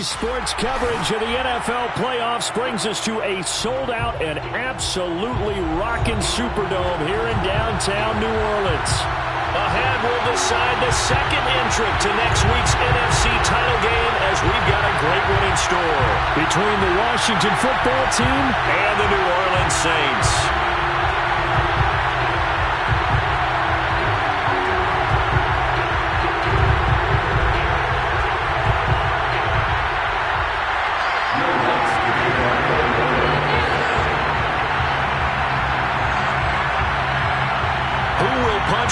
Today's sports coverage of the NFL playoffs brings us to a sold-out and absolutely rocking Superdome here in downtown New Orleans. Ahead, we'll decide the second entrant to next week's NFC title game as we've got a great one in store. Between the Washington football team and the New Orleans Saints.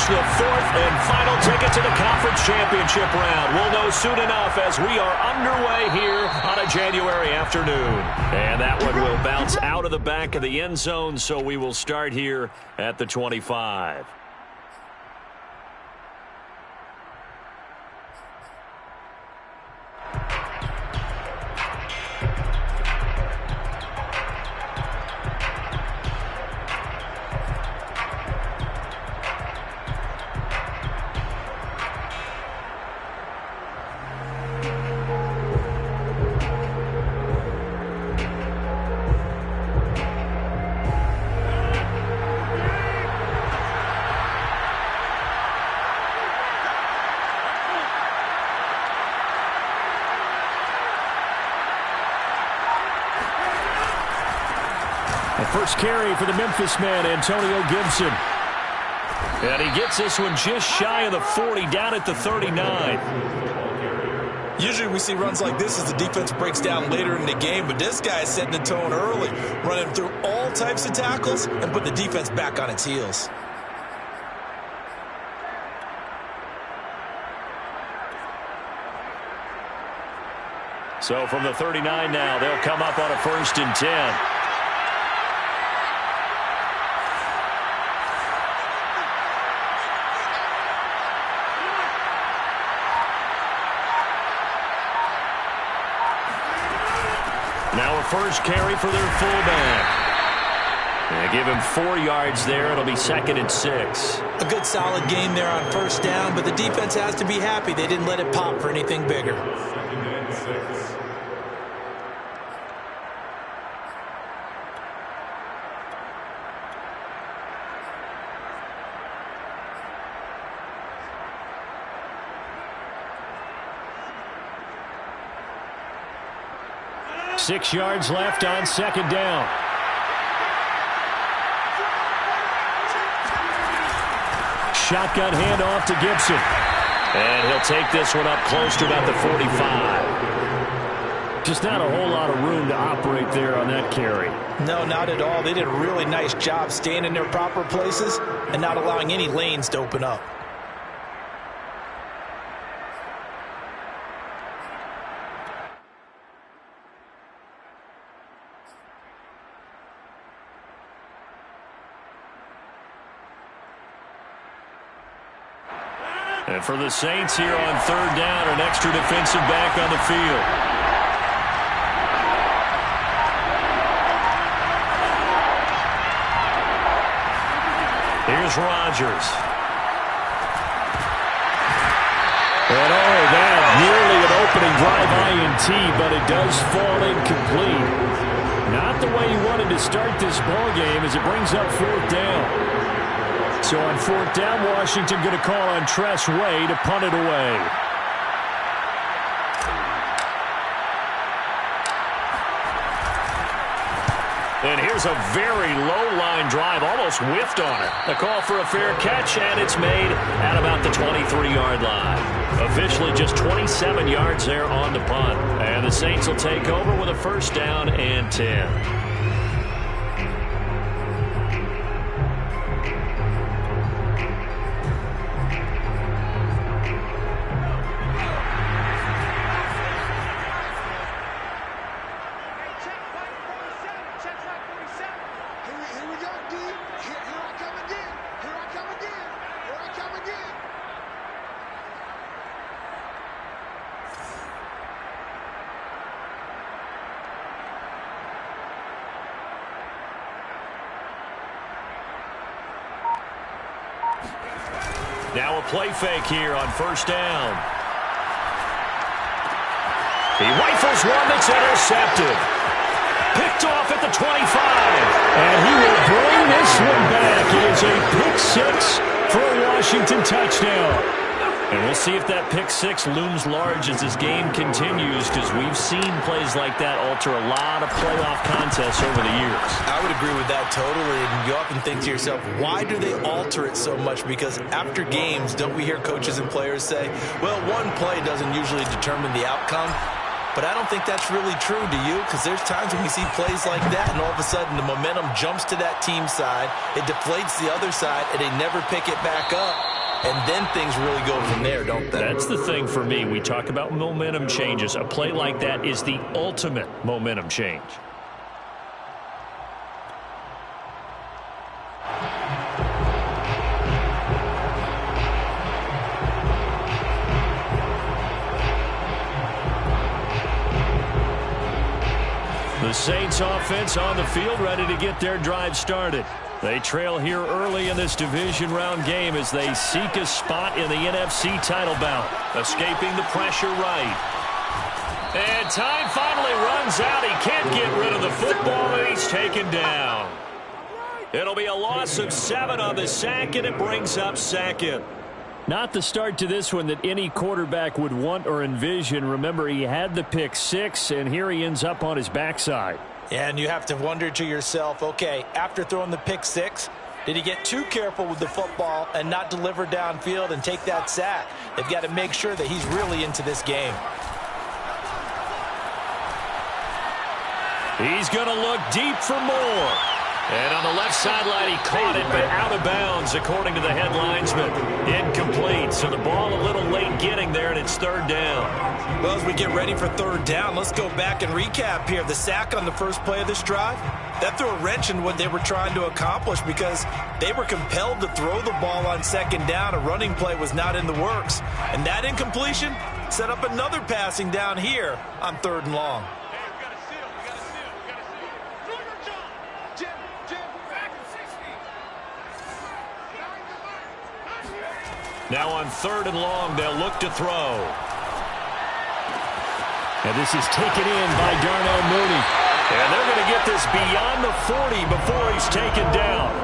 The fourth and final ticket to the conference championship round. We'll know soon enough as we are underway here on a January afternoon. And that one will bounce out of the back of the end zone, so we will start here at the 25. First carry for the Memphis man, Antonio Gibson. And he gets this one just shy of the 40, down at the 39. Usually we see runs like this as the defense breaks down later in the game, but this guy is setting the tone early, running through all types of tackles and put the defense back on its heels. So from the 39 now, they'll come up on a 1st and 10. Now a first carry for their fullback. They give him 4 yards there. It'll be 2nd and 6. A good solid game there on 1st down, but the defense has to be happy they didn't let it pop for anything bigger. 2nd and 6. Six yards left on 2nd down. Shotgun handoff to Gibson. And he'll take this one up close to about the 45. Just not a whole lot of room to operate there on that carry. No, not at all. They did a really nice job staying in their proper places and not allowing any lanes to open up. And for the Saints here on 3rd down, an extra defensive back on the field. Here's Rodgers. And that nearly an opening drive INT, but it does fall incomplete. Not the way he wanted to start this ball game as it brings up 4th down. So on 4th down, Washington going to call on Tress Way to punt it away. And here's a very low-line drive, almost whiffed on it. A call for a fair catch, and it's made at about the 23-yard line. Officially just 27 yards there on the punt. And the Saints will take over with a 1st down and 10. Now a play fake here on 1st down. He rifles one that's intercepted. Picked off at the 25. And he will bring this one back. It is a pick six for a Washington touchdown. And we'll see if that pick six looms large as this game continues, because we've seen plays like that alter a lot of playoff contests over the years. I would agree with that totally. And you often think to yourself, why do they alter it so much? Because after games, don't we hear coaches and players say, well, one play doesn't usually determine the outcome. But I don't think that's really true, do you? Because there's times when we see plays like that, and all of a sudden the momentum jumps to that team side, it deflates the other side, and they never pick it back up. And then things really go from there, don't they? That's the thing for me. We talk about momentum changes. A play like that is the ultimate momentum change. The Saints offense on the field, ready to get their drive started. They trail here early in this division round game as they seek a spot in the NFC title bout. Escaping the pressure right. And time finally runs out. He can't get rid of the football, and he's taken down. It'll be a loss of 7 on the sack, and it brings up second. Not the start to this one that any quarterback would want or envision. Remember, he had the pick six, and here he ends up on his backside. And you have to wonder to yourself, okay, after throwing the pick six, did he get too careful with the football and not deliver downfield and take that sack? They've got to make sure that he's really into this game. He's going to look deep for more. And on the left sideline, he caught it, but out of bounds, according to the head linesman. Incomplete, so the ball a little late getting there, and it's third down. Well, as we get ready for third down, let's go back and recap here. The sack on the first play of this drive, that threw a wrench in what they were trying to accomplish because they were compelled to throw the ball on second down. A running play was not in the works. And that incompletion set up another passing down here on third and long. Now on third and long, they'll look to throw. And this is taken in by Darnell Mooney. And they're going to get this beyond the 40 before he's taken down.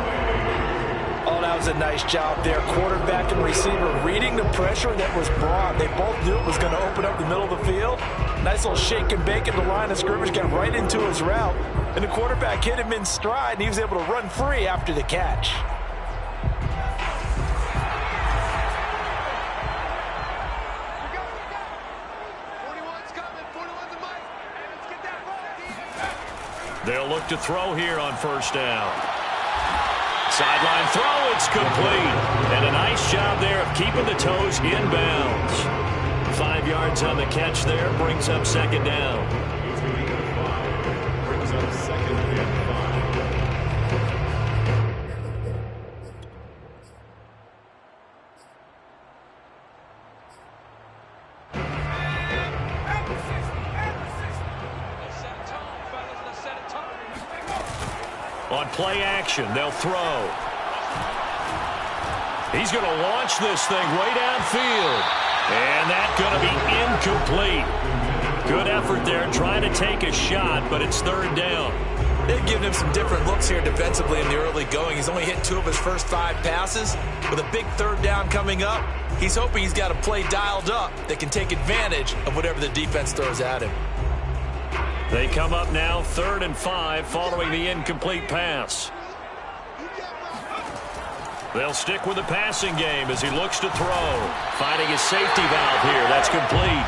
Oh, that was a nice job there. Quarterback and receiver reading the pressure that was brought. They both knew it was going to open up the middle of the field. Nice little shake and bake at the line of scrimmage, got right into his route. And the quarterback hit him in stride, and he was able to run free after the catch. They'll look to throw here on first down. Sideline throw, it's complete. And a nice job there of keeping the toes inbounds. 5 yards on the catch there, brings up second down. Brings up second and 5. On play action, they'll throw. He's going to launch this thing way downfield. And that's going to be incomplete. Good effort there trying to take a shot, but it's third down. They've given him some different looks here defensively in the early going. He's only hit 2 of his first 5 passes. With a big third down coming up, he's hoping he's got a play dialed up that can take advantage of whatever the defense throws at him. They come up now 3rd and 5 following the incomplete pass. They'll stick with the passing game as he looks to throw. Finding his safety valve here. That's complete.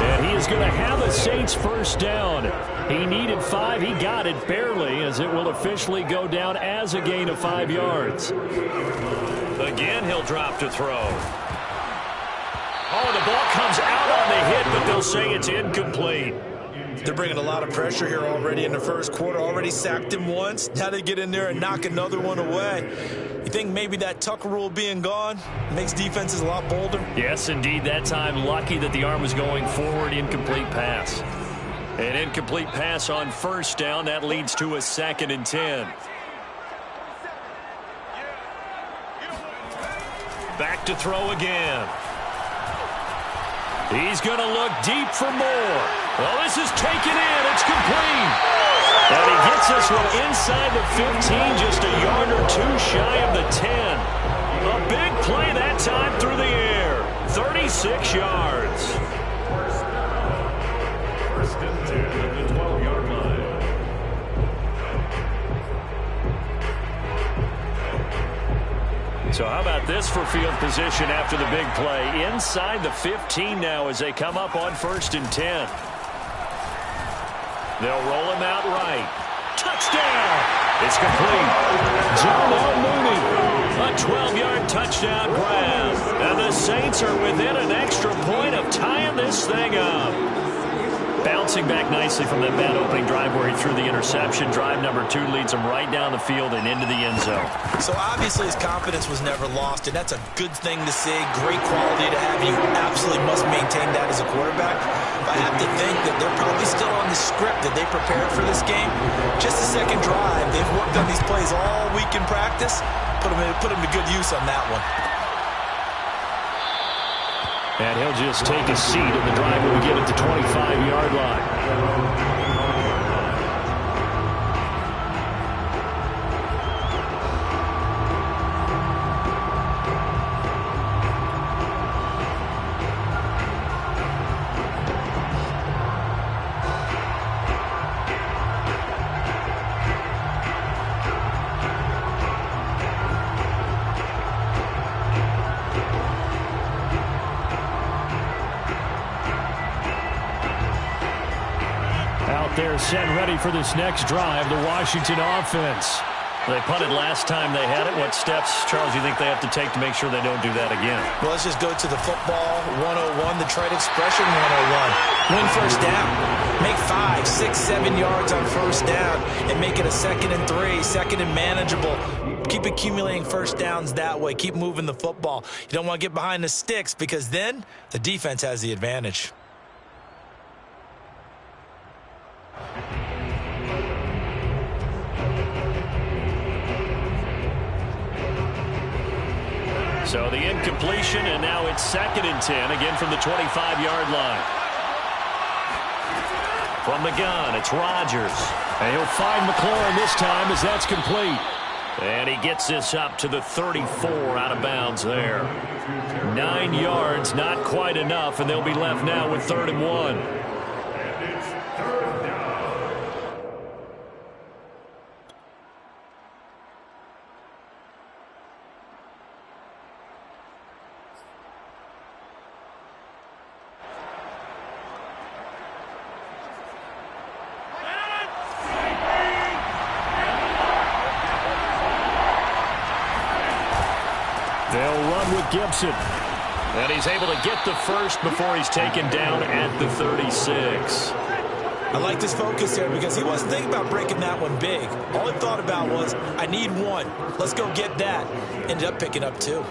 And he is going to have a Saints first down. He needed 5. He got it barely, as it will officially go down as a gain of 5 yards. Again, he'll drop to throw. Oh, the ball comes out on the hit, but they'll say it's incomplete. They're bringing a lot of pressure here already in the first quarter. Already sacked him once. Now they get in there and knock another one away. You think maybe that Tucker rule being gone makes defenses a lot bolder? Yes, indeed. That time, lucky that the arm was going forward. Incomplete pass. An incomplete pass on first down. That leads to a 2nd and 10. Back to throw again. He's going to look deep for more. Well, this is taken in. It's complete. And he gets this one inside the 15, just a yard or two shy of the 10. A big play that time through the air. 36 yards. First and 10 at the 12-yard line. So how about this for field position after the big play? Inside the 15 now as they come up on 1st and 10. They'll roll him out right. Touchdown! It's complete. Darnell Mooney. A 12-yard touchdown grab. And the Saints are within an extra point of tying this thing up. Bouncing back nicely from that bad opening drive where he threw the interception. Drive number 2 leads him right down the field and into the end zone. So obviously his confidence was never lost, and that's a good thing to see. Great quality to have. You absolutely must maintain that as a quarterback. But I have to think that they're probably still on the script that they prepared for this game. Just a second drive. They've worked on these plays all week in practice. Put them to good use on that one. And he'll just take a seat in the drive when we get at the 25-yard line. They're set ready for this next drive, the Washington offense. They punted last time they had it. What steps, Charles, do you think they have to take to make sure they don't do that again? Well, let's just go to the football 101, the trade expression 101. Win first down. Make 5, 6, 7 yards on first down and make it a 2nd and 3, 2nd and manageable. Keep accumulating first downs that way. Keep moving the football. You don't want to get behind the sticks because then the defense has the advantage. So the incompletion, and now it's 2nd and 10, again from the 25-yard line. From the gun, it's Rodgers. And he'll find McLaurin this time as that's complete. And he gets this up to the 34 out of bounds there. 9 yards, not quite enough, and they'll be left now with 3rd and 1. They'll run with Gibson. And he's able to get the first before he's taken down at the 36. I like this focus there because he wasn't thinking about breaking that one big. All he thought about was, I need 1. Let's go get that. Ended up picking up 2.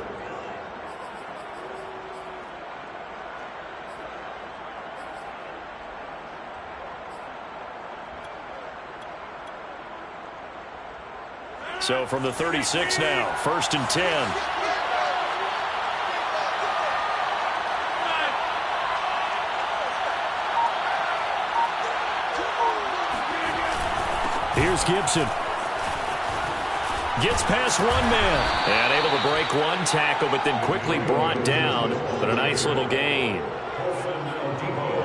So from the 36 now, 1st and 10. Here's Gibson. Gets past one man. And able to break one tackle, but then quickly brought down. But a nice little gain.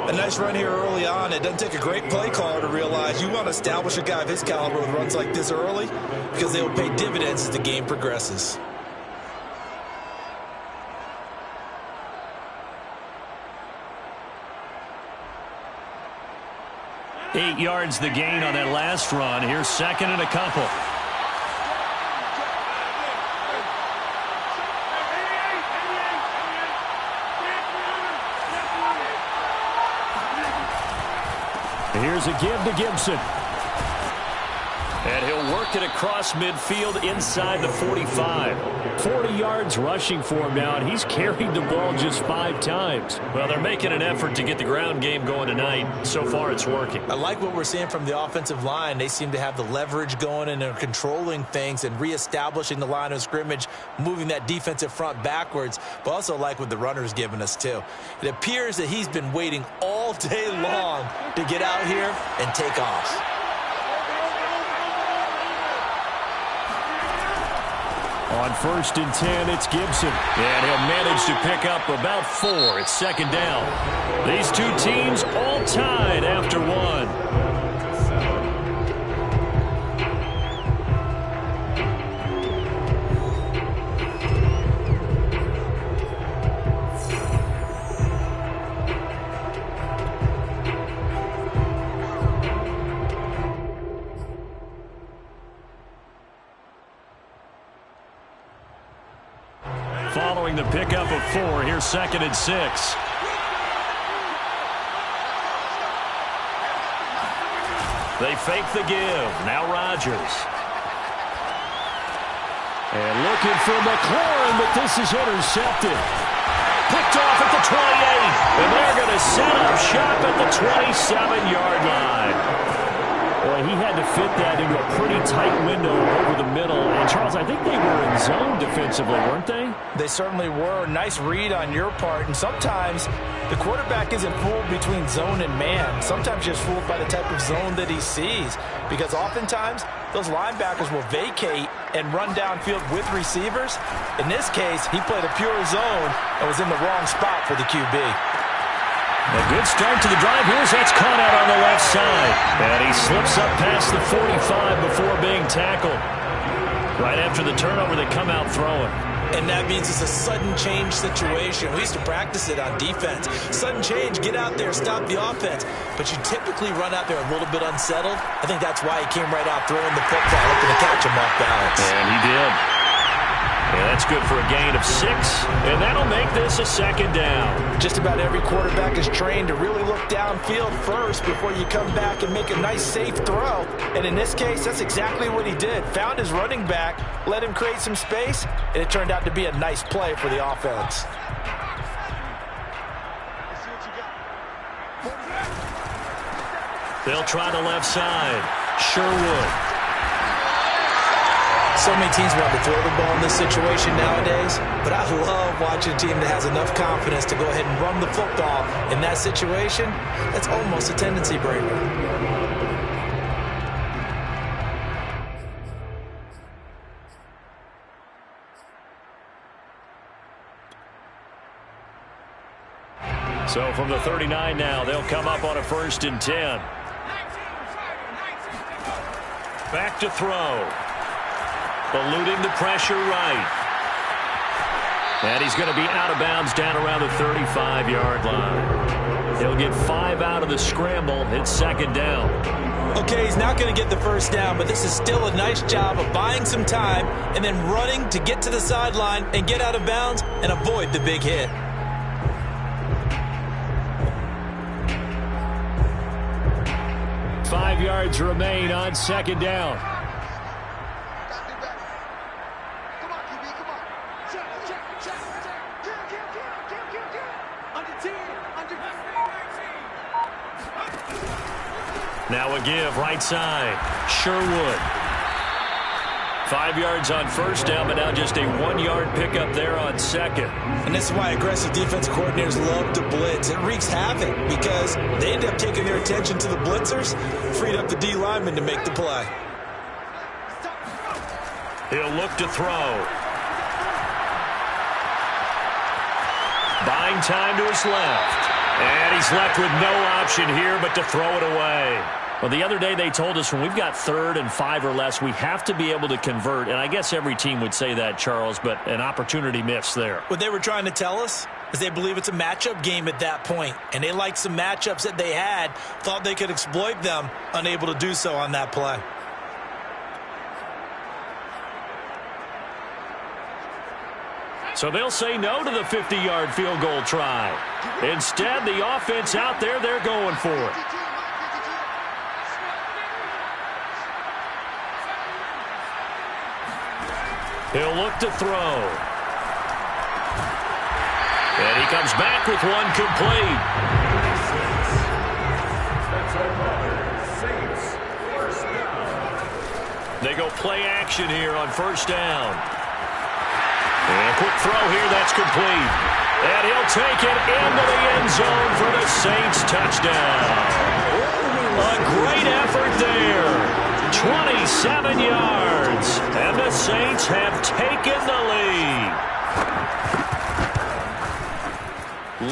A nice run here early on. It doesn't take a great play caller to realize you want to establish a guy of his caliber with runs like this early because they will pay dividends as the game progresses. Eight yards the gain on that last run. Here's 2nd and a couple. Here's a give to Gibson. And he'll work it across midfield inside the 45. 40 yards rushing for him now, and he's carried the ball just 5 times. Well, they're making an effort to get the ground game going tonight. So far, it's working. I like what we're seeing from the offensive line. They seem to have the leverage going, and they're controlling things and reestablishing the line of scrimmage, moving that defensive front backwards, but also like what the runner's giving us, too. It appears that he's been waiting all day long to get out here and take off. On 1st and 10, it's Gibson. And he'll manage to pick up about 4. It's 2nd down. These two teams all tied after 1. Following the pickup of 4, here's 2nd and 6. They fake the give. Now Rodgers. And looking for McLaurin, but this is intercepted. Picked off at the 28. And they're going to set up shop at the 27-yard line. Well, he had to fit that into a pretty tight window over the middle. And, Charles, I think they were in zone defensively, weren't they? They certainly were. Nice read on your part. And sometimes the quarterback isn't fooled between zone and man. Sometimes just fooled by the type of zone that he sees. Because oftentimes, those linebackers will vacate and run downfield with receivers. In this case, he played a pure zone and was in the wrong spot for the QB. A good start to the drive. Here's that's caught out on the left side. And he slips up past the 45 before being tackled. Right after the turnover, they come out throwing. And that means it's a sudden change situation. We used to practice it on defense. Sudden change, get out there, stop the offense. But you typically run out there a little bit unsettled. I think that's why he came right out throwing the football, looking to catch him off balance. And he did. And that's good for a gain of 6. And that'll make this a 2nd down. Just about every quarterback is trained to really look downfield first before you come back and make a nice, safe throw. And in this case, that's exactly what he did. Found his running back, let him create some space, and it turned out to be a nice play for the offense. They'll try the left side. Sherwood. So many teams want to throw the ball in this situation nowadays, but I love watching a team that has enough confidence to go ahead and run the football in that situation. That's almost a tendency breaker. So from the 39 now, they'll come up on a 1st and 10. Back to throw. Eluding the pressure right. And he's going to be out of bounds down around the 35-yard line. He'll get 5 out of the scramble. It's 2nd down. Okay, he's not going to get the 1st down, but this is still a nice job of buying some time and then running to get to the sideline and get out of bounds and avoid the big hit. Five yards remain on 2nd down. Now a give, right side. Sherwood. 5 yards on 1st down, but now just a 1-yard pickup there on 2nd. And this is why aggressive defensive coordinators love to blitz. It wreaks havoc because they end up taking their attention to the blitzers, freed up the D lineman to make the play. He'll look to throw. Buying time to his left. And he's left with no option here but to throw it away. Well, the other day they told us when we've got 3rd and 5 or less, we have to be able to convert. And I guess every team would say that, Charles, but an opportunity missed there. What they were trying to tell us is they believe it's a matchup game at that point. And they liked some matchups that they had, thought they could exploit them, unable to do so on that play. So they'll say no to the 50-yard field goal try. Instead, the offense out there, they're going for it. He'll look to throw. And he comes back with one complete. They go play action here on first down. And a quick throw here, that's complete. And he'll take it into the end zone for the Saints touchdown. A great effort there. 27 yards. And the Saints have taken the lead.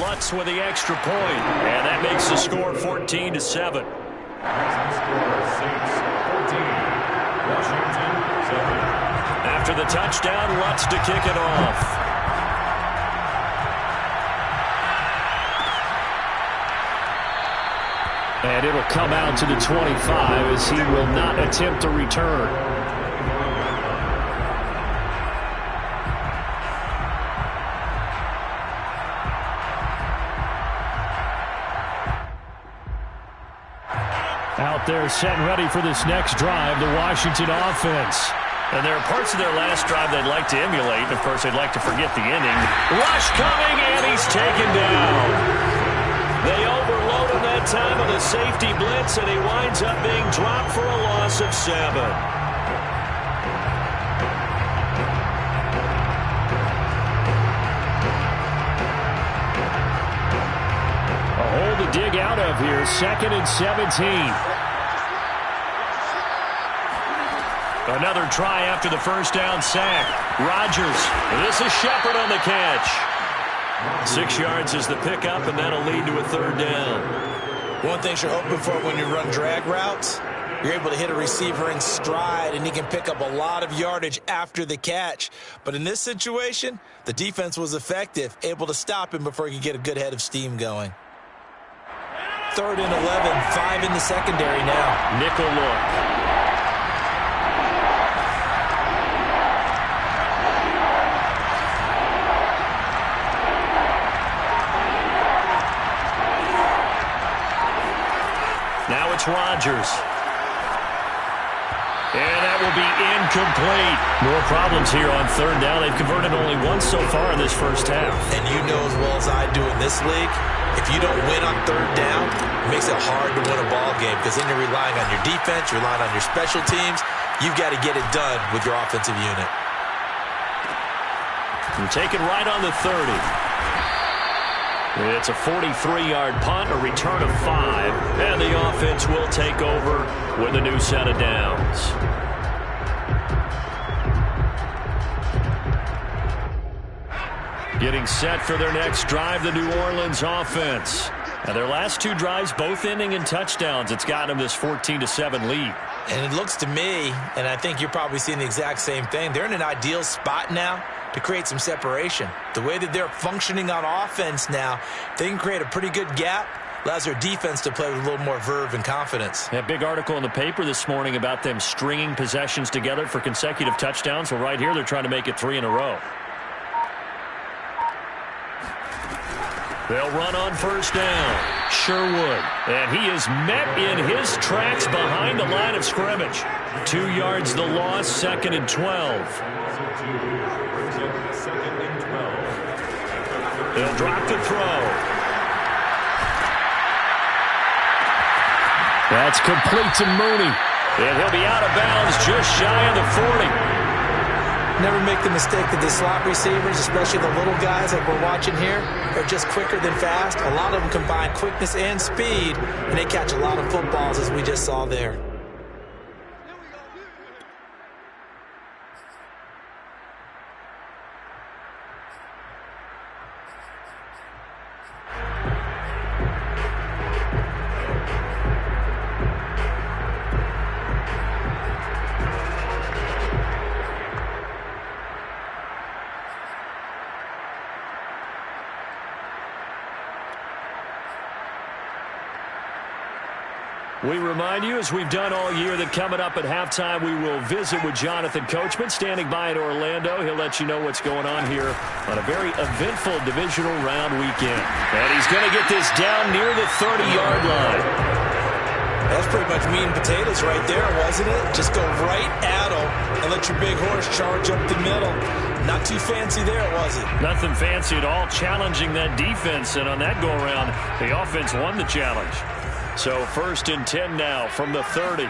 Lutz with the extra point. And that makes the score 14-7. After the touchdown, Lutz to kick it off. And it'll come out to the 25 as he will not attempt to return. Out there set and ready for this next drive, the Washington offense. And there are parts of their last drive they'd like to emulate. And, of course, they'd like to forget the ending. Rush coming, and he's taken down. They overload him that time with a safety blitz, and he winds up being dropped for a loss of 7. A hole to dig out of here, 2nd and 17. Another try after the first down sack. Rodgers. This is Shepard on the catch. 6 yards is the pickup, and that'll lead to a 3rd down. One thing you're hoping for when you run drag routes, you're able to hit a receiver in stride, and he can pick up a lot of yardage after the catch. But in this situation, the defense was effective, able to stop him before he could get a good head of steam going. 3rd and 11, 5 in the secondary now. Nickel look. Now it's Rodgers. And that will be incomplete. More problems here on 3rd down. They've converted only once so far in this first half. And you know as well as I do in this league, if you don't win on 3rd down, it makes it hard to win a ball game because then you're relying on your defense, you're relying on your special teams. You've got to get it done with your offensive unit. And take it right on the 30. It's a 43-yard punt, a return of 5, and the offense will take over with a new set of downs. Getting set for their next drive, the New Orleans offense. Now their last 2 drives, both ending in touchdowns. It's got them this 14-7 lead. And it looks to me, and I think you're probably seeing the exact same thing, they're in an ideal spot now to create some separation. The way that they're functioning on offense now, they can create a pretty good gap, allows their defense to play with a little more verve and confidence. That big article in the paper this morning about them stringing possessions together for consecutive touchdowns. Well, right here they're trying to make it 3 in a row. They'll run on first down. Sherwood. And he is met in his tracks behind the line of scrimmage. 2 yards the loss, 2nd and 12. They'll drop the throw. That's complete to Mooney. And he'll be out of bounds just shy of the 40. Never make the mistake that the slot receivers, especially the little guys like we're watching here, are just quicker than fast. A lot of them combine quickness and speed, and they catch a lot of footballs, as we just saw there. We remind you, as we've done all year, that coming up at halftime, we will visit with Jonathan Coachman, standing by in Orlando. He'll let you know what's going on here on a very eventful divisional round weekend. And he's going to get this down near the 30-yard line. That's pretty much meat and potatoes right there, wasn't it? Just go right at them and let your big horse charge up the middle. Not too fancy there, was it? Nothing fancy at all, challenging that defense, and on that go-around, the offense won the challenge. So 1st and 10 now from the 30.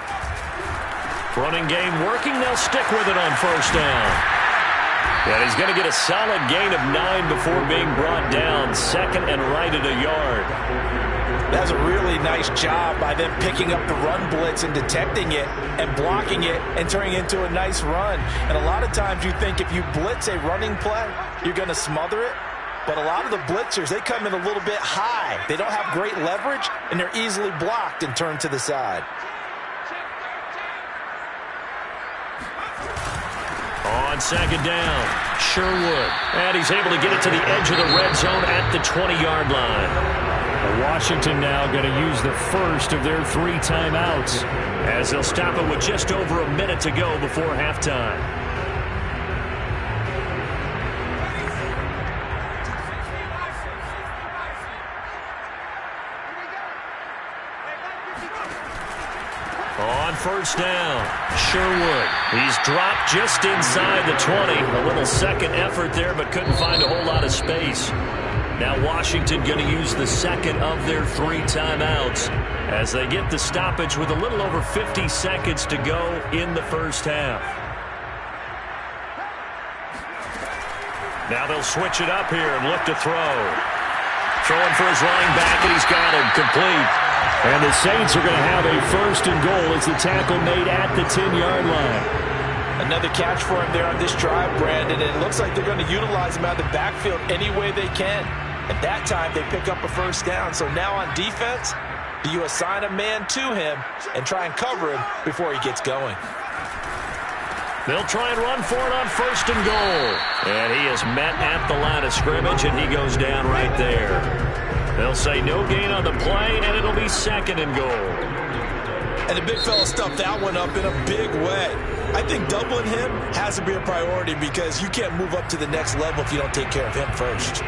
Running game working, they'll stick with it on 1st down. And he's going to get a solid gain of 9 before being brought down, 2nd and right at a yard. That's a really nice job by them picking up the run blitz and detecting it and blocking it and turning it into a nice run. And a lot of times you think if you blitz a running play, you're going to smother it. But a lot of the blitzers, they come in a little bit high. They don't have great leverage, and they're easily blocked and turned to the side. On 2nd down, Sherwood. And he's able to get it to the edge of the red zone at the 20-yard line. Washington now going to use the first of their 3 timeouts, as they'll stop it with just over a minute to go before halftime. On 1st down, Sherwood. He's dropped just inside the 20. A little second effort there, but couldn't find a whole lot of space. Now Washington going to use the 2nd of their 3 timeouts as they get the stoppage with a little over 50 seconds to go in the 1st half. Now they'll switch it up here and look to throw. Throwing for his running back, and he's got him complete. And the Saints are going to have a 1st and goal as the tackle made at the 10-yard line. Another catch for him there on this drive, Brandon, and it looks like they're going to utilize him out of the backfield any way they can. At that time, they pick up a 1st down. So now on defense, do you assign a man to him and try and cover him before he gets going? They'll try and run for it on 1st and goal. And he is met at the line of scrimmage, and he goes down right there. They'll say no gain on the play, and it'll be 2nd and goal. And the big fella stuffed that one up in a big way. I think doubling him has to be a priority because you can't move up to the next level if you don't take care of him first.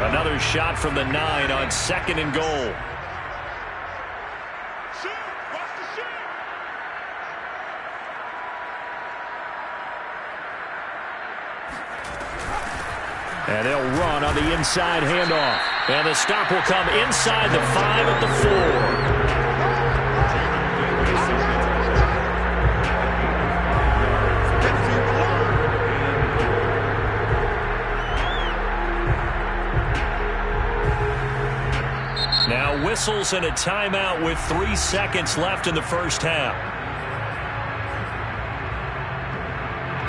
Another shot from the 9 on 2nd and goal. And they'll run on the inside handoff. And the stop will come inside the 5 at the 4. Now whistles and a timeout with 3 seconds left in the 1st half.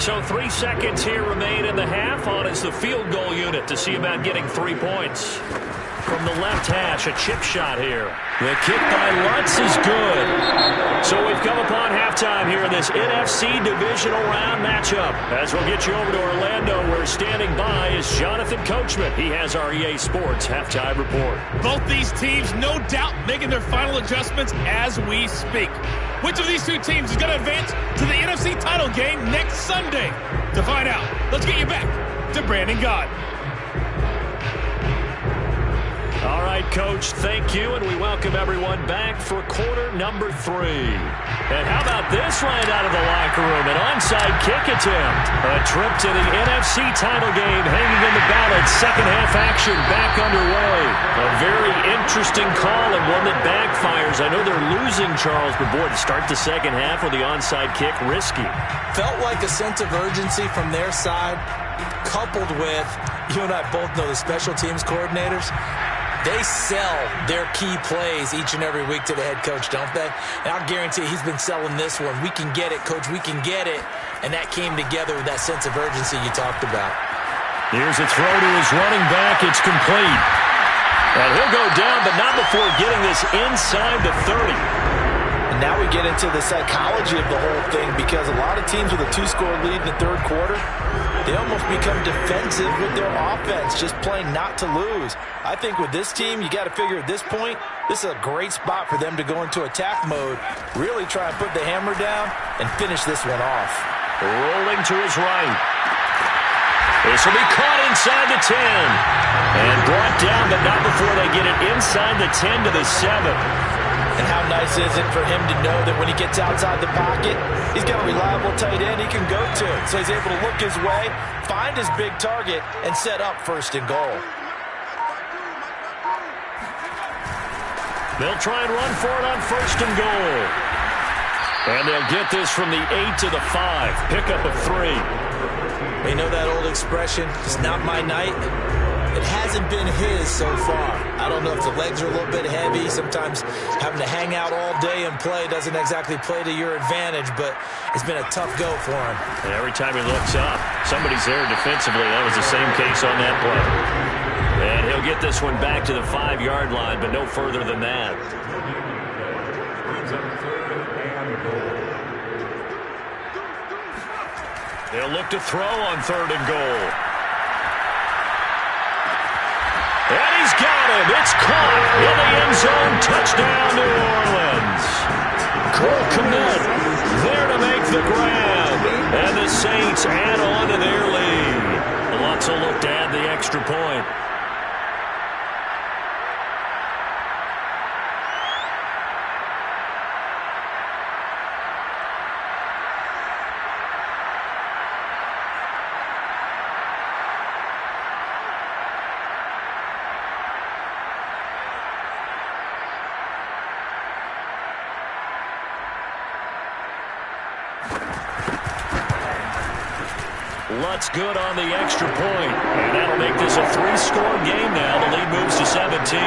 So 3 seconds here remain in the half. On is the field goal unit to see about getting 3 points. From the left hash, a chip shot here. The kick by Lutz is good. So we've come upon halftime here in this NFC Divisional Round matchup. As we'll get you over to Orlando, where standing by is Jonathan Coachman. He has our EA Sports halftime report. Both these teams, no doubt, making their final adjustments as we speak. Which of these 2 teams is going to advance to the NFC title game next Sunday? To find out, let's get you back to Brandon Gaud. All right, Coach, thank you, and we welcome everyone back for quarter number 3. And how about this right out of the locker room? An onside kick attempt. A trip to the NFC title game hanging in the balance. 2nd half action back underway. A very interesting call and one that backfires. I know they're losing, Charles, but boy, to start the 2nd half with the onside kick, risky. Felt like a sense of urgency from their side, coupled with, you and I both know the special teams coordinators. They sell their key plays each and every week to the head coach, don't they? And I'll guarantee he's been selling this one. We can get it, Coach. We can get it. And that came together with that sense of urgency you talked about. Here's a throw to his running back. It's complete. And he'll go down, but not before getting this inside the 30. And now we get into the psychology of the whole thing, because a lot of teams with a 2-score lead in the third quarter, they almost become defensive with their offense, just playing not to lose. I think with this team, you got to figure at this point, this is a great spot for them to go into attack mode, really try and put the hammer down and finish this one off. Rolling to his right. This will be caught inside the 10. And brought down, but not before they get it inside the 10 to the 7. And how nice is it for him to know that when he gets outside the pocket, he's got a reliable tight end he can go to. So he's able to look his way, find his big target, and set up first and goal. They'll try and run for it on first and goal. And they'll get this from the 8 to the 5. Pickup of 3. You know that old expression, it's not my night? It hasn't been his so far. I don't know if the legs are a little bit heavy. Sometimes having to hang out all day and play doesn't exactly play to your advantage, but it's been a tough go for him. And every time he looks up, somebody's there defensively. That was the same case on that play. And he'll get this one back to the 5-yard line, but no further than that. They'll look to throw on third and goal. And he's got him. It's caught in the end zone. Touchdown, New Orleans. Cole Kmet there to make the grab. And the Saints add on to their lead. Lutz will look to add the extra point. Lutz good on the extra point. And that'll make this a 3-score game now. The lead moves to 17.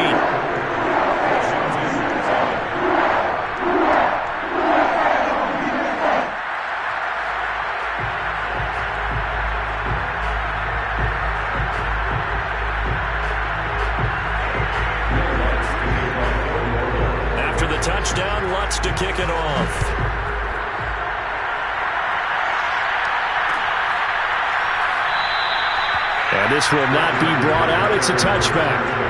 After the touchdown, Lutz to kick it off. And this will not be brought out. It's a touchback.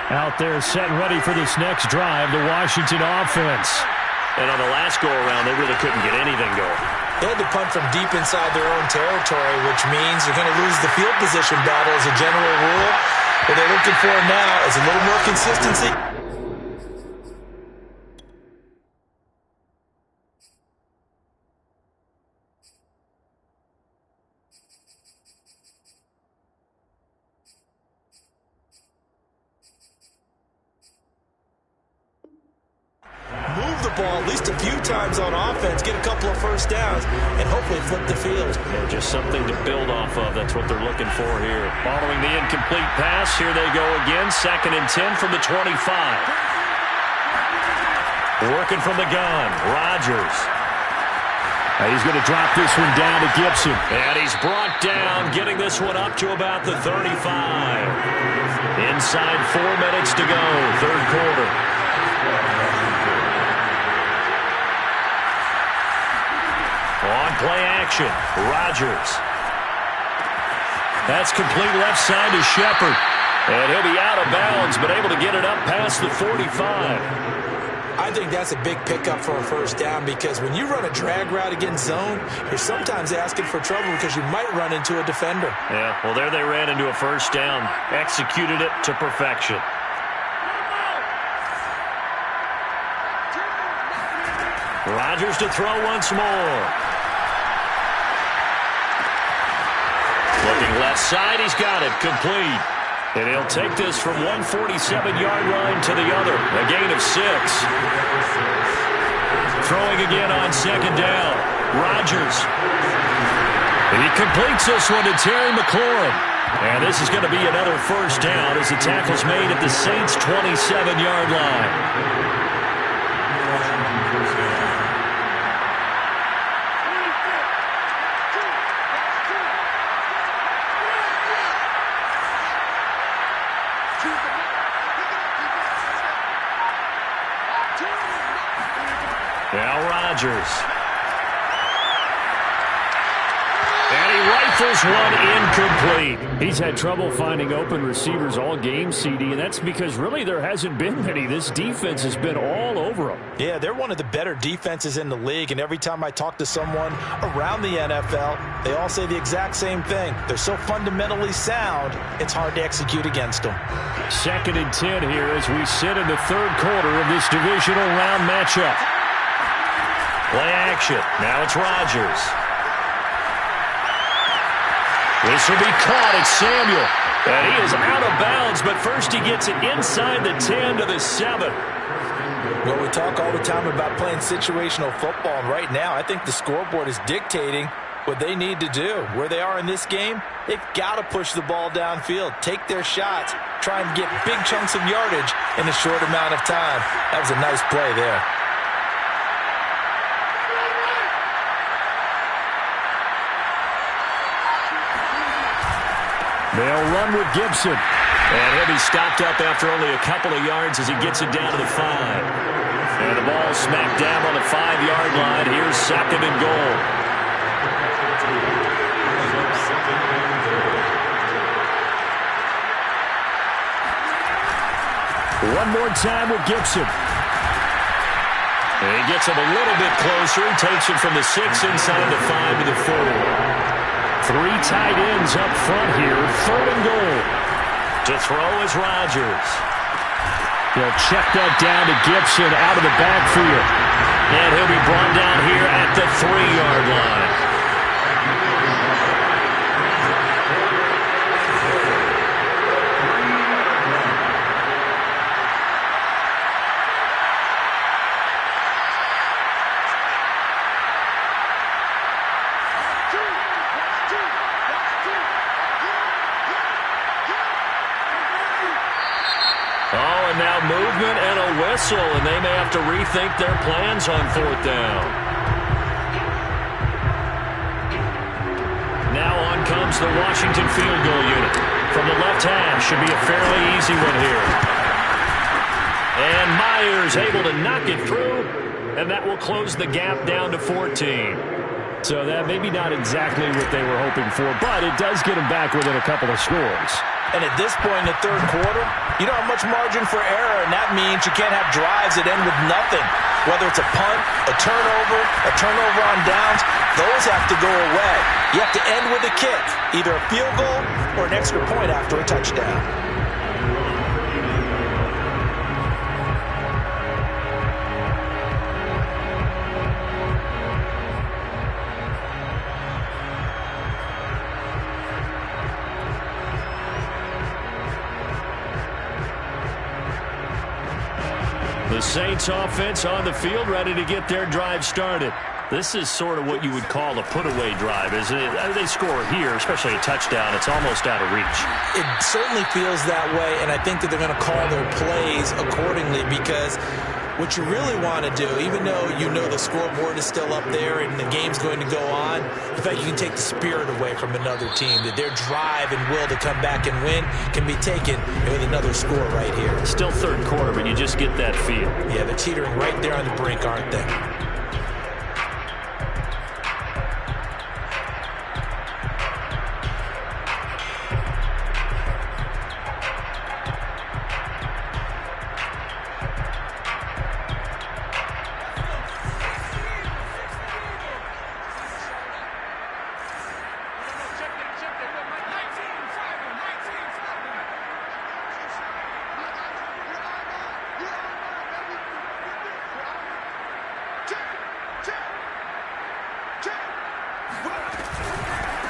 Out there set and ready for this next drive, the Washington offense. And on the last go-around, they really couldn't get anything going. They had to punt from deep inside their own territory, which means you're going to lose the field position battle as a general rule. What they're looking for now is a little more consistency. Ball at least a few times on offense, get a couple of first downs, and hopefully flip the field. Yeah, just something to build off of. That's what they're looking for here. Following the incomplete pass, here they go again. 2nd and 10 from the 25. Working from the gun, Rodgers. He's going to drop this one down to Gibson. And he's brought down, getting this one up to about the 35. Inside 4 minutes to go, third quarter. On play action, Rodgers. That's complete left side to Shepard. And he'll be out of bounds, but able to get it up past the 45. I think that's a big pickup for a first down, because when you run a drag route against zone, you're sometimes asking for trouble because you might run into a defender. Yeah, well, there they ran into a first down. Executed it to perfection. Rodgers to throw once more. Looking left side, he's got it, complete. And he'll take this from 147-yard line to the other, a gain of 6. Throwing again on 2nd down, Rodgers. He completes this one to Terry McLaurin. And this is going to be another first down as the tackle's made at the Saints' 27-yard line. Now Rodgers. And he rifles one incomplete. He's had trouble finding open receivers all game, CD, and that's because really there hasn't been many. This defense has been all over them. Yeah, they're one of the better defenses in the league, and every time I talk to someone around the NFL, they all say the exact same thing. They're so fundamentally sound, it's hard to execute against them. 2nd and 10 here as we sit in the third quarter of this divisional round matchup. Play action. Now it's Rodgers. This will be caught. It's Samuel. And he is out of bounds, but first he gets it inside the 10 to the 7. Well, we talk all the time about playing situational football, and right now I think the scoreboard is dictating what they need to do. Where they are in this game, they've got to push the ball downfield, take their shots, try and get big chunks of yardage in a short amount of time. That was a nice play there. They'll run with Gibson. And he'll be stopped up after only a couple of yards as he gets it down to the 5. And the ball smacked down on the 5-yard line. Here's 2nd and goal. One more time with Gibson. And he gets him a little bit closer. He takes it from the 6 inside the 5 to the 4. 3 tight ends up front here. 3rd and goal. To throw is Rodgers. He'll check that down to Gibson out of the backfield. And he'll be brought down here at the 3-yard line. Now movement and a whistle, and they may have to rethink their plans on 4th down. Now on comes the Washington field goal unit. From the left hash, should be a fairly easy one here. And Myers able to knock it through, and that will close the gap down to 14. So that maybe not exactly what they were hoping for, but it does get them back within a couple of scores. And at this point in the third quarter, you don't have much margin for error, and that means you can't have drives that end with nothing. Whether it's a punt, a turnover on downs, those have to go away. You have to end with a kick, either a field goal or an extra point after a touchdown. The Saints offense on the field, ready to get their drive started. This is sort of what you would call a put-away drive, isn't it? They score here, especially a touchdown. It's almost out of reach. It certainly feels that way, and I think that they're going to call their plays accordingly because what you really want to do, even though you know the scoreboard is still up there and the game's going to go on, the fact you can take the spirit away from another team, that their drive and will to come back and win can be taken with another score right here. Still third quarter, but you just get that feel. Yeah, they're teetering right there on the brink, aren't they?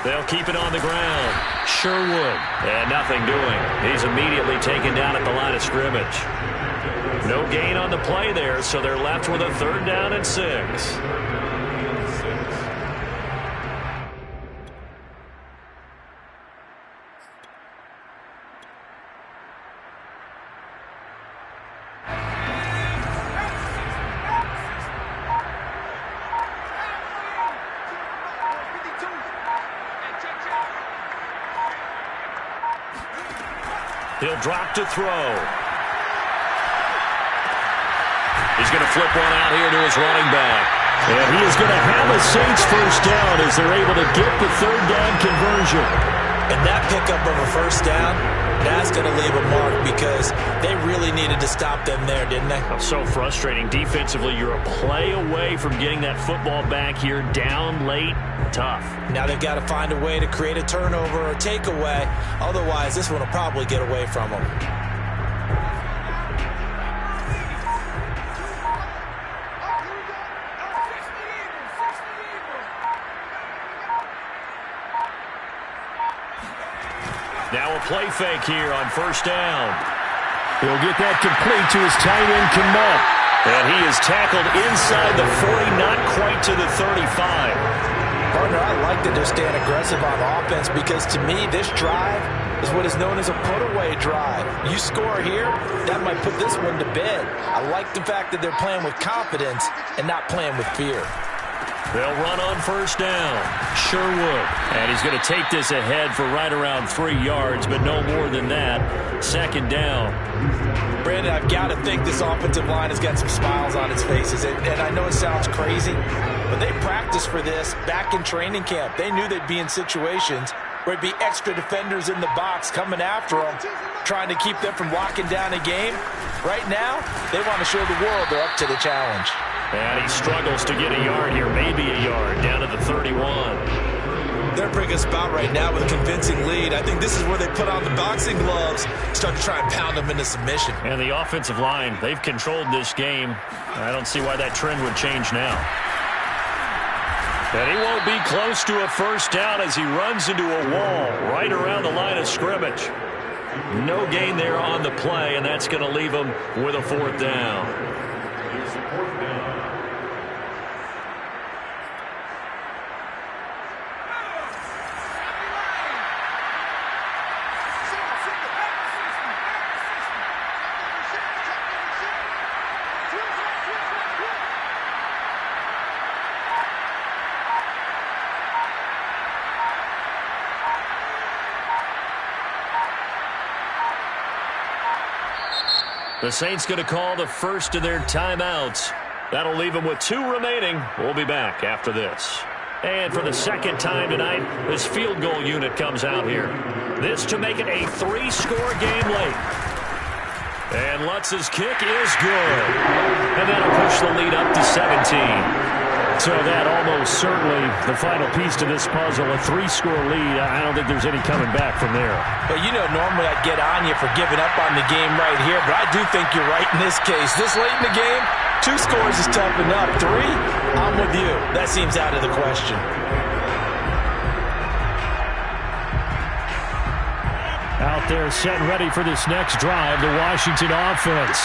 They'll keep it on the ground. Sherwood. And nothing doing. He's immediately taken down at the line of scrimmage. No gain on the play there, so they're left with a 3rd down and 6. He'll drop to throw. He's going to flip one out here to his running back. And he is going to have a Saints first down as they're able to get the third down conversion. And that pickup of a first down, that's going to leave a mark because they really needed to stop them there, didn't they? So frustrating. Defensively, you're a play away from getting that football back here down late. Tough. Now they've got to find a way to create a turnover or takeaway. Otherwise, this one will probably get away from them. Now a play fake here on first down. He'll get that complete to his tight end, Kmet. And he is tackled inside the 40, not quite to the 35. Partner, I like that they're staying aggressive on offense because to me, this drive is what is known as a put-away drive. You score here, that might put this one to bed. I like the fact that they're playing with confidence and not playing with fear. They'll run on first down. Sherwood. And he's going to take this ahead for right around 3 yards, but no more than that. Second down. Brandon, I've got to think this offensive line has got some smiles on its faces. And I know it sounds crazy, but they practiced for this back in training camp. They knew they'd be in situations where it'd be extra defenders in the box coming after them, trying to keep them from locking down a game. Right now, they want to show the world they're up to the challenge. And he struggles to get a yard here, maybe a yard, down to the 31. They're bringing us about right now with a convincing lead. I think this is where they put on the boxing gloves, start to try and pound them into submission. And the offensive line, they've controlled this game. I don't see why that trend would change now. And he won't be close to a first down as he runs into a wall right around the line of scrimmage. No gain there on the play, and that's going to leave him with a fourth down. The Saints going to call the first of their timeouts. That'll leave them with 2 remaining. We'll be back after this. And for the second time tonight, this field goal unit comes out here. This to make it a 3-score game late. And Lutz's kick is good. And that'll push the lead up to 17. So that almost certainly the final piece to this puzzle, a 3-score lead. I don't think there's any coming back from there. But you know, normally I'd get on you for giving up on the game right here, but I do think you're right in this case. This late in the game, 2 scores is tough enough. 3, I'm with you. That seems out of the question. Out there set and ready for this next drive, the Washington offense.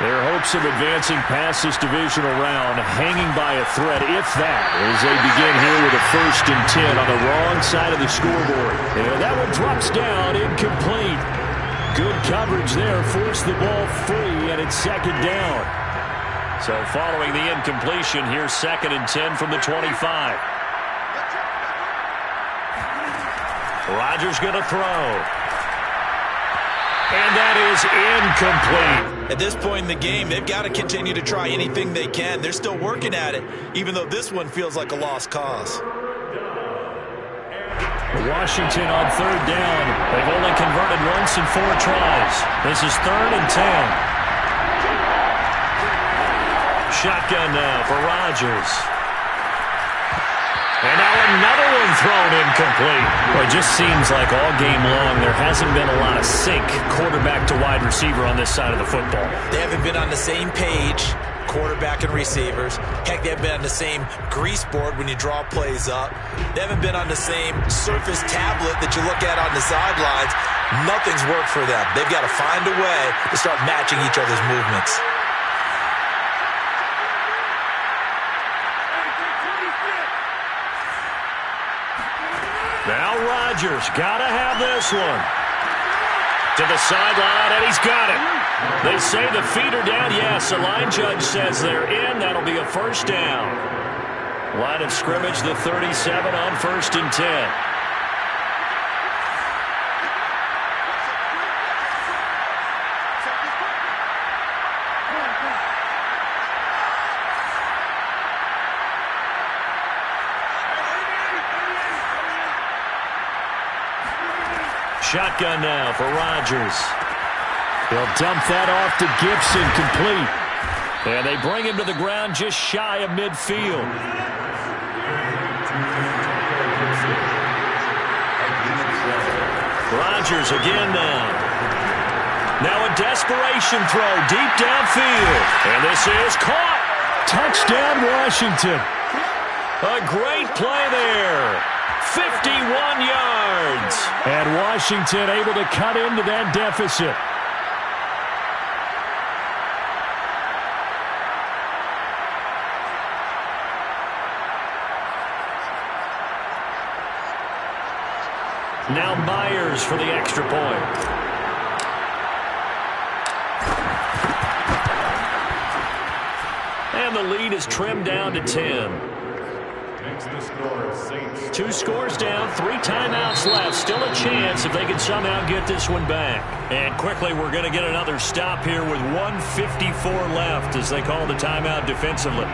Their hopes of advancing past this divisional round hanging by a thread, if that, as they begin here with a 1st and 10 on the wrong side of the scoreboard. And that one drops down, incomplete. Good coverage there, forced the ball free, and it's second down. So following the incompletion, here's 2nd and 10 from the 25. Rodgers going to throw. And that is incomplete. At this point in the game, they've got to continue to try anything they can. They're still working at it, even though this one feels like a lost cause. Washington on 3rd down. They've only converted once in 4 tries. This is 3rd and 10. Shotgun now for Rodgers. And now another one thrown incomplete. Well, it just seems like all game long there hasn't been a lot of sync quarterback to wide receiver on this side of the football. They haven't been on the same page, quarterback and receivers. Heck, they haven't been on the same grease board when you draw plays up. They haven't been on the same surface tablet that you look at on the sidelines. Nothing's worked for them. They've got to find a way to start matching each other's movements. Now Rodgers got to have this one. To the sideline, and he's got it. They say the feet are down. Yes, the line judge says they're in. That'll be a first down. Line of scrimmage, the 37 on 1st and 10. shotgun now for Rodgers. They'll dump that off to Gibson, complete. And they bring him to the ground just shy of midfield. Rodgers again now. Now a desperation throw deep downfield. And this is caught. Touchdown, Washington. A great play there. 51 yards. And Washington able to cut into that deficit. Now Myers for the extra point. And the lead is trimmed down to 10. Makes the score Saints. 2 scores down, 3 timeouts left. Still a chance if they can somehow get this one back. And quickly we're going to get another stop here with 1:54 left as they call the timeout defensively.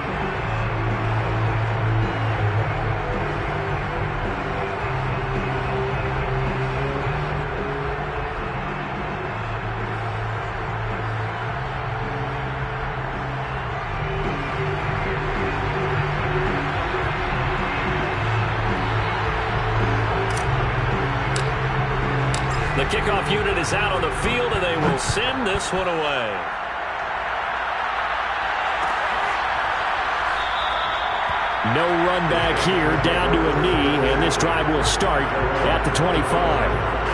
The kickoff unit is out on the field, and they will send this one away. No run back here, down to a knee, and this drive will start at the 25.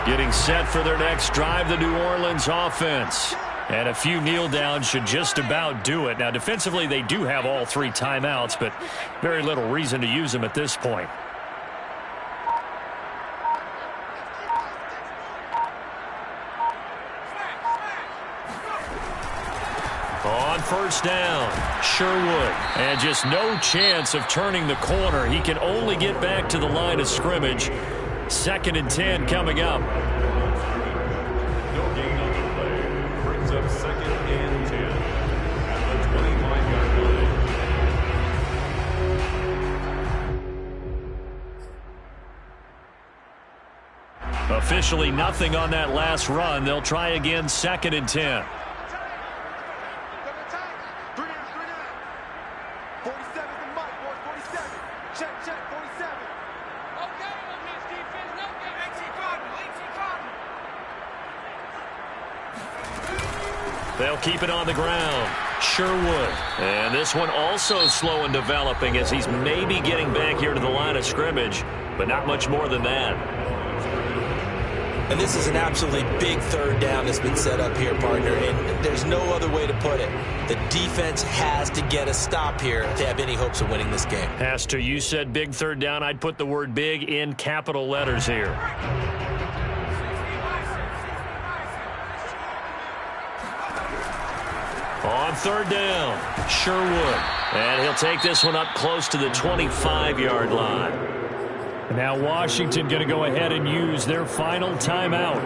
Getting set for their next drive, the New Orleans offense. And a few kneel downs should just about do it. Now, defensively, they do have all 3 timeouts, but very little reason to use them at this point. On first down, Sherwood. And just no chance of turning the corner. He can only get back to the line of scrimmage. 2nd and 10 coming up. No gain on the play. Brings up 2nd and 10 at the 25-yard line. Officially nothing on that last run. They'll try again, 2nd and 10. They'll keep it on the ground. Sherwood. And this one also slow in developing as he's maybe getting back here to the line of scrimmage, but not much more than that. And this is an absolutely big 3rd down that's been set up here, partner, and there's no other way to put it. The defense has to get a stop here to have any hopes of winning this game. Pastor, you said big 3rd down. I'd put the word big in capital letters here. On 3rd down, Sherwood. And he'll take this one up close to the 25-yard line. Now Washington going to go ahead and use their final timeout,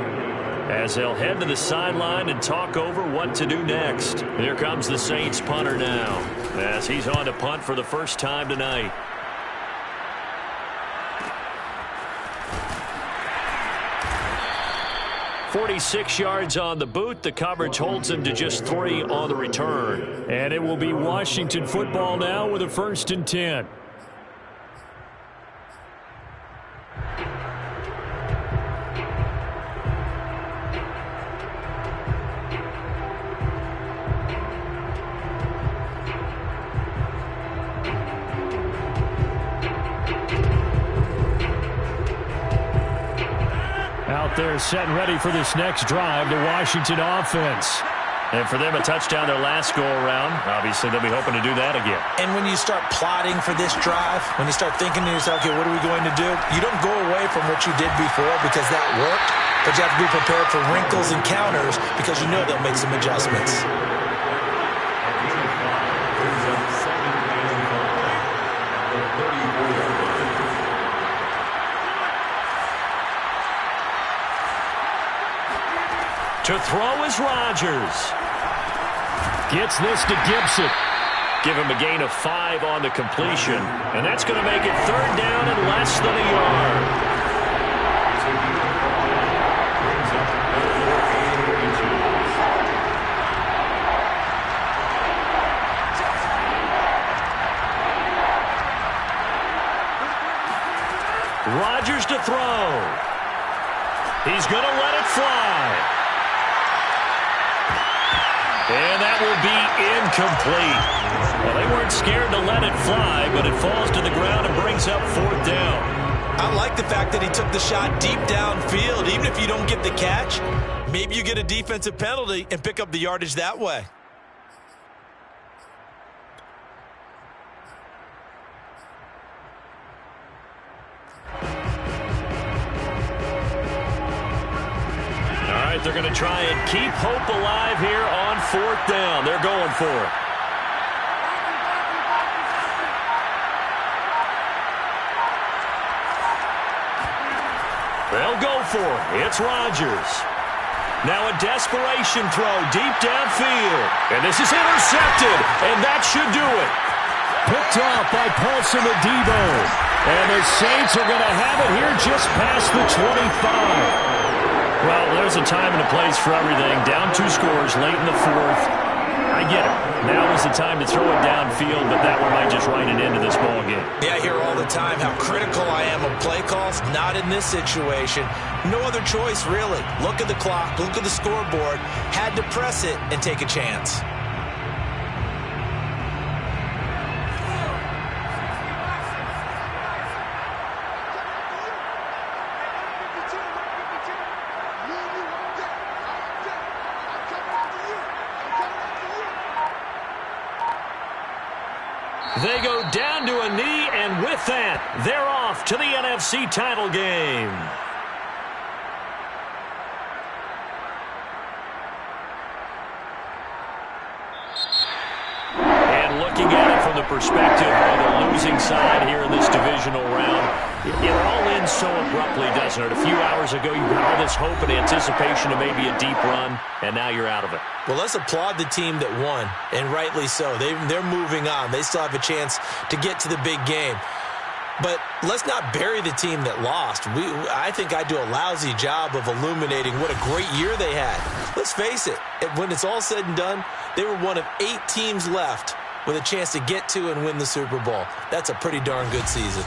as they'll head to the sideline and talk over what to do next. Here comes the Saints punter now, as he's on to punt for the first time tonight. .46 yards on the boot. The coverage holds him to just 3 on the return. And it will be Washington football now with a 1st and 10. Out there set and ready for this next drive, the Washington offense. And for them, a touchdown their last go-around. Obviously, they'll be hoping to do that again. And when you start plotting for this drive, when you start thinking to yourself, okay, what are we going to do? You don't go away from what you did before because that worked, but you have to be prepared for wrinkles and counters because you know they'll make some adjustments. To throw is Rodgers. Gets this to Gibson. Give him a gain of 5 on the completion. And that's going to make it 3rd down and less than a yard. Rodgers to throw. He's going to let it fly. And that will be incomplete. Well, they weren't scared to let it fly, but it falls to the ground and brings up 4th down. I like the fact that he took the shot deep downfield. Even if you don't get the catch, maybe you get a defensive penalty and pick up the yardage that way. They're going to try and keep hope alive here on 4th down. They're going for it. They'll go for it. It's Rodgers. Now a desperation throw deep downfield. And this is intercepted. And that should do it. Picked off by Paulson Adebo. And the Saints are going to have it here just past the 25. Well, there's a time and a place for everything. Down 2 scores late in the 4th. I get it. Now is the time to throw it downfield, but that one might just write an end to this ball game. Yeah, I hear all the time how critical I am of play calls. Not in this situation. No other choice, really. Look at the clock. Look at the scoreboard. Had to press it and take a chance. They go down to a knee, and with that, they're off to the NFC title game. And looking at it from the perspective of the losing side here in this divisional round, it all ends so abruptly, doesn't it? A few hours ago, you had all this hope and anticipation of maybe a deep run, and now you're out of it. Well, let's applaud the team that won, and rightly so. They're moving on. They still have a chance to get to the big game. But let's not bury the team that lost. I think I do a lousy job of illuminating what a great year they had. Let's face it, when it's all said and done, they were one of 8 teams left with a chance to get to and win the Super Bowl. That's a pretty darn good season.